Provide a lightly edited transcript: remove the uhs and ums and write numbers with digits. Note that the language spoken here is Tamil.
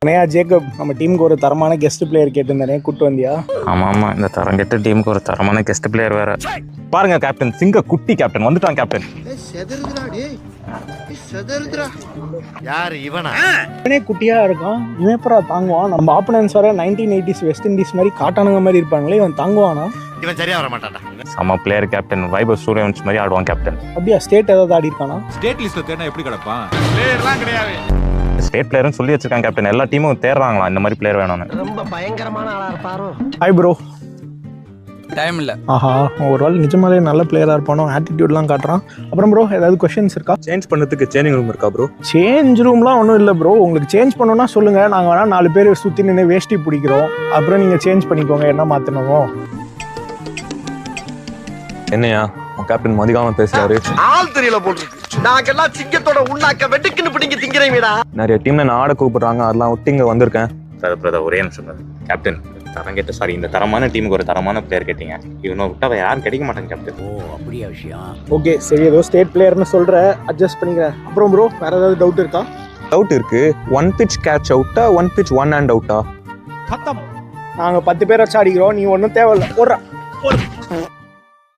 அனையா ஜேக்கப், நம்ம டீமுக்கு ஒரு தரமான கெஸ்ட் பிளேயர் கேட்டிருந்தானே, கூட்டு வந்தியா? ஆமாம், இந்த தரம் கெட்ட டீமுக்கு ஒரு தரமான கெஸ்ட் பிளேயர் வேற. பாருங்க கேப்டன், சிங்க குட்டி கேப்டன் வந்துட்டான். கேப்டன் யார் இவனா? இவனே குட்டியா இருக்கான், இவன் எப்பறம் தாங்குவான்? நம்ம ஆப்பனன்ஸ் வர 1980s வெஸ்ட் இண்டீஸ் மாதிரி காட்டானுங்க மாதிரி இருப்பாங்களே, இவன் தாங்குவானா? இவன் சரியா வர மாட்டான்டா. செம பிளேயர் கேப்டன், வைபவ் சூரியவன்ஷ் மாதிரி ஆடுவான் கேப்டன். அப்படியா? ஸ்டேட் ஏதாவது ஆடி இருக்கானா? ஸ்டேட் லிஸ்ட்ல தேடினா எப்படி கிடப்பான்? பிளேயர்லாம் கிடையாது, ஸ்டேட் பிளேயர்னு சொல்லி வச்சிருக்கான் கேப்டன். எல்லா டீமும் தேடுறாங்களா இந்த மாதிரி பிளேயர் வேணும்னு. ரொம்ப பயங்கரமான ஆளா இருப்பாரோ. Hi bro. டைம் இல்ல. ஆஹா, ஒரு ஆள் நிஜமாலே நல்ல பிளேயரா இருப்பானோ, ஆட்டிடியூட்லாம் காட்டுறான். அப்புறம் ப்ரோ, ஏதாவது கொஸ்டின்ஸ் இருக்கா? சேஞ்ச் பண்ணதுக்கு சேஞ்சிங் ரூம் இருக்கா ப்ரோ? சேஞ்ச் ரூம்லாம் ஒன்றும் இல்லை ப்ரோ. உங்களுக்கு சேஞ்ச் பண்ணணும்னா சொல்லுங்க, நாங்கள் வேணா 4 பேர் சுற்றி நின்று வேஷ்டி பிடிக்கிறோம். அப்புறம் நீங்கள் சேஞ்ச் பண்ணிக்கோங்க என்ன மாற்றணுமோ. என்னையா உன் கேப்டன் மதிக்காம பேசுறாரு? ஆள் தெரியல போட்டுருக்கு. நாங்கெல்லாம் சிங்கத்தோட உண்ணாக்க வெட்டுக்குன்னு பிடிங்க திங்கிறீங்கடா. நிறைய டீம்ல நான் ஆட கூப்பிடுறாங்க, அதெல்லாம் விட்டு இங்க வந்திருக்கேன். பிரதர் ஒரே நிமிஷம் கேப்டன். தரம் கேட்ட சாரி, இந்த தரமான டீமுக்கு ஒரு தரமான பிளேயர் கேட்டீங்க. இவனை விட்டா யாரும் கிடைக்க மாட்டாங்க கேப்டன். ஓ அப்படியா விஷயம்? ஓகே சரி, ஏதோ ஸ்டேட் பிளேயர்னு சொல்கிற, அட்ஜஸ்ட் பண்ணிக்கிறேன். அப்புறம் ப்ரோ, வேற ஏதாவது டவுட் இருக்கா? டவுட் இருக்கு. 1 pitch கேட்ச் அவுட்டா, 1 pitch 1 hand அவுட்டா? நாங்கள் 10 பேர் வச்சு அடிக்கிறோம், நீ ஒன்றும் தேவையில்லை. ஒரு